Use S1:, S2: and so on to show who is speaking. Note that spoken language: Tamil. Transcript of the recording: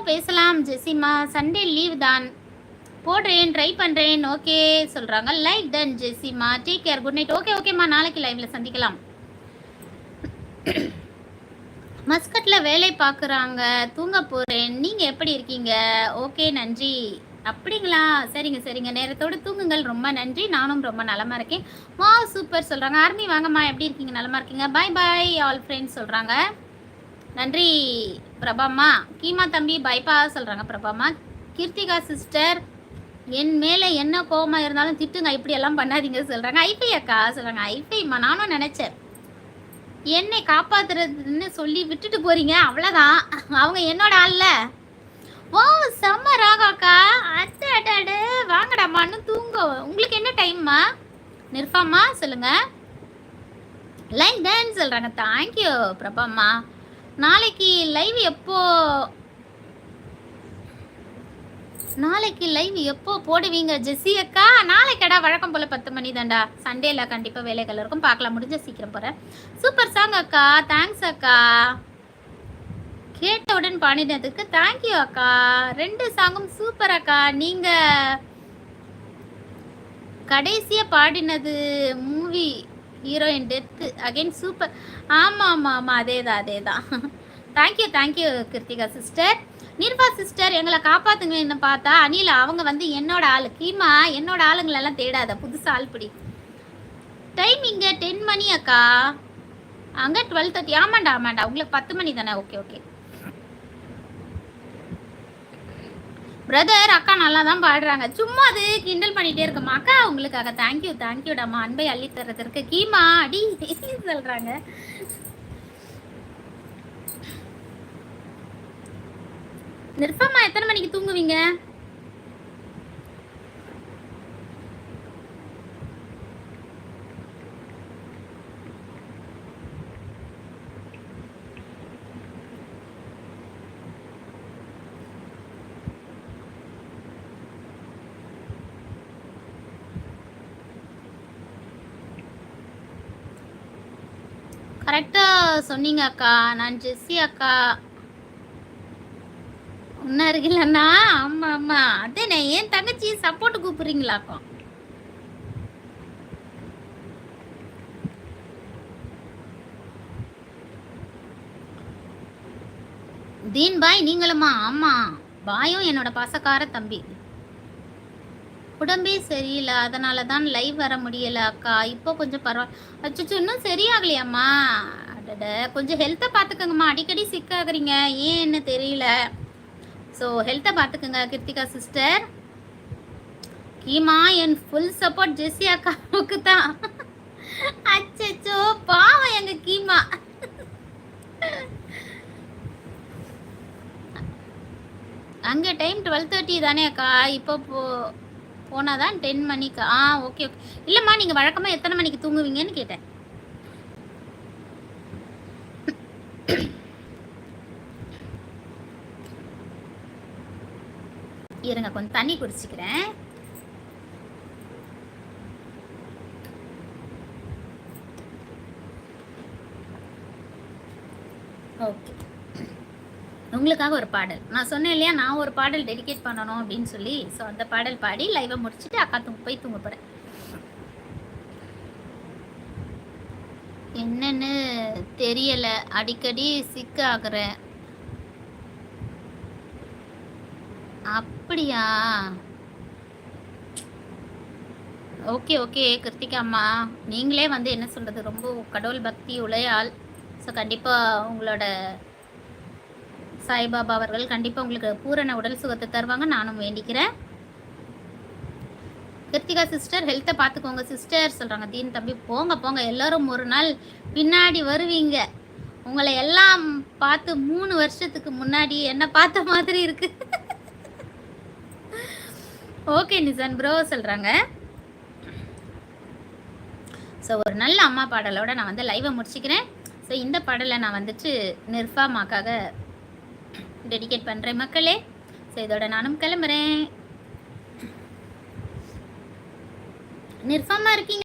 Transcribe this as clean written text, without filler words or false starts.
S1: பேசலாம் ஜெசிமா. சண்டே லீவ் தான், போடுறேன், ட்ரை பண்ணுறேன். ஓகே சொல்கிறாங்க. Like done Jesima. Take care, good night. Okay ஓகேம்மா, நாளைக்கு லைவில் சந்திக்கலாம். மஸ்கட்டில் வேலை பார்க்குறாங்க, தூங்க போகிறேன். நீங்கள் எப்படி இருக்கீங்க? ஓகே நன்றி. அப்படிங்களா? சரிங்க சரிங்க, நேரத்தோடு தூங்குங்கள். ரொம்ப நன்றி. நானும் ரொம்ப நலமாக இருக்கேன். வா சூப்பர் சொல்கிறாங்க. ஆர்மி வாங்கம்மா, எப்படி இருக்கீங்க? நலமாக இருக்கீங்க? பாய் பாய் ஆல் ஃப்ரெண்ட்ஸ் சொல்கிறாங்க. நன்றி பிரபாம்மா. கீமா தம்பி பைப்பா சொல்கிறாங்க பிரபாம்மா. கீர்த்திகா சிஸ்டர், என் மேலே என்ன கோபமாக இருந்தாலும் திட்டுங்க, இப்படி எல்லாம் பண்ணாதீங்க சொல்கிறாங்க. ஐஃபை அக்கா சொல்கிறாங்க. ஐஃபைம்மா, நானும் நினச்சேன் என்னை காப்பாத்துறதுன்னு சொல்லி விட்டுட்டு போறீங்க, அவ்வளோதான். அவங்க என்னோட ஆள்ல. ஓ செம்ம ராகாக்கா. அட்ட அட்ட அட வாங்கடாமான்னு தூங்க. உங்களுக்கு என்ன டைம்மா? நிர்ஃபாம்மா சொல்லுங்க. லைக் டன் சொல்கிறாங்க. தேங்க்யூ பிரபாம்மா. நாளைக்கு லைவ் எப்போ போடுவீங்க ஜெஸ்ஸி அக்கா? நாளைக்கடா வழக்கம் போல் 10 மணி தான்டா. சண்டேல கண்டிப்பாக வேலைகள் இருக்கும், பார்க்கலாம். முடிஞ்ச சீக்கிரம் போகிறேன். சூப்பர் சாங் அக்கா, தேங்க்ஸ் அக்கா. கேட்டவுடன் பாடினதுக்கு தேங்க்யூ அக்கா. 2 சாங்கும் சூப்பர் அக்கா. நீங்கள் கடைசியாக பாடினது movie heroine death again super. ஆமாம் ஆமாம் ஆமாம், அதே தான். Thank you Krithika sister. Nirva sister, எங்களை காப்பாத்துங்க. என்ன பார்த்தா அனில் அவங்க வந்து என்னோட ஆளு. கீமா என்னோட ஆளுங்களெல்லாம் தேடாத, புதுசாக ஆள் பிடி. டைம் இங்கே 10 மணி அக்கா, அங்கே 12:30. ஆமாண்டா உங்களுக்கு 10 மணி தானே? ஓகே. பிரதர் அக்கா நல்லா தான் பாடுறாங்க, சும்மா அது கிண்டல் பண்ணிகிட்டே இருக்கம்மா. அக்கா உங்களுக்காக தேங்க்யூடாம்மா, அன்பை அள்ளி தர்றதுக்கு. கீமா அடி சொல்கிறாங்க. நிர்ஃபாம்மா எத்தனை மணிக்கு தூங்குவீங்க? கரெக்டாக சொன்னீங்க அக்கா. நான் ஜெஸ்ஸி அக்கா ஒன்றா இருக்கலண்ணா. ஆமாம் அதே என் தங்கச்சி சப்போர்ட்டு கூப்பிட்றீங்களாக்கோ. தீன் பாய் நீங்களுமா? ஆமாம், பாயும் என்னோட பாசக்கார தம்பி. உடம்பே சரியில்லை, அதனால தான் லைவ் வர முடியல அக்கா. இப்போ கொஞ்சம் பரவாயில்ல. அச்சோ இன்னும் சரியாகலையாம்மா? அடட, கொஞ்சம் ஹெல்த்தை பார்த்துக்கங்கம்மா. அடிக்கடி சிக்காகிறீங்க, ஏன்னு தெரியல. ஸோ ஹெல்த்தை பார்த்துக்குங்க கிருத்திகா சிஸ்டர். கீமா என் ஃபுல் சப்போர்ட் ஜெஸ்ஸி அக்காவுக்கு தான். அச்சோ பாவம் எங்க கீமா. அங்கே டைம் 12:30 தானே அக்கா? இப்போ போனாதான் 10 மணிக்கா? ஓகே. இல்லைம்மா, நீங்கள் வழக்கமாக எத்தனை மணிக்கு தூங்குவீங்கன்னு கேட்டேன். இருங்க, கொஞ்சம் தண்ணி குடிச்சிக்கிறேன். ஓகே, உங்களுக்காக ஒரு பாடல். நான் சொன்னேன் இல்லையா, நான் ஒரு பாடல் டெடிகேட் பண்ணணும் அப்படின்னு சொல்லி. ஸோ அந்த பாடல் பாடி லைவை முடிச்சுட்டு அக்கா போய் தூங்க போகிறேன். என்னன்னு தெரியல, அடிக்கடி சிக்க ஆகுறேன். அப்படியா? ஓகே கிருத்திகா அம்மா, நீங்களே வந்து என்ன சொல்கிறது, ரொம்ப கடவுள் பக்தி உழையால். ஸோ கண்டிப்பாக உங்களோட சாய்பாபா அவர்கள் கண்டிப்பாக உங்களுக்கு பூரண உடல் சுகத்தை தருவாங்க, நானும் வேண்டிக்கிறேன். கிருத்திகா சிஸ்டர் ஹெல்த்தை பார்த்துக்கோங்க சிஸ்டர் சொல்கிறாங்க. தீன் தம்பி போங்க, எல்லோரும் ஒரு நாள் பின்னாடி வருவீங்க. உங்களை எல்லாம் பார்த்து 3 வருஷத்துக்கு முன்னாடி என்ன பார்த்த மாதிரி இருக்கு. ஓகே நிசான் ப்ரோ சொல்கிறாங்க. ஸோ ஒரு நல்ல அம்மா பாடலோட நான் வந்து லைவை முடிச்சுக்கிறேன். ஸோ இந்த பாடலை நான் வந்துட்டு நிர்ஃபாமாக்காக டெடிகேட் பண்ணுறேன் மக்களே. ஸோ இதோட நானும் கிளம்புறேன். நிர்ஃபாமா இருக்கீங்க?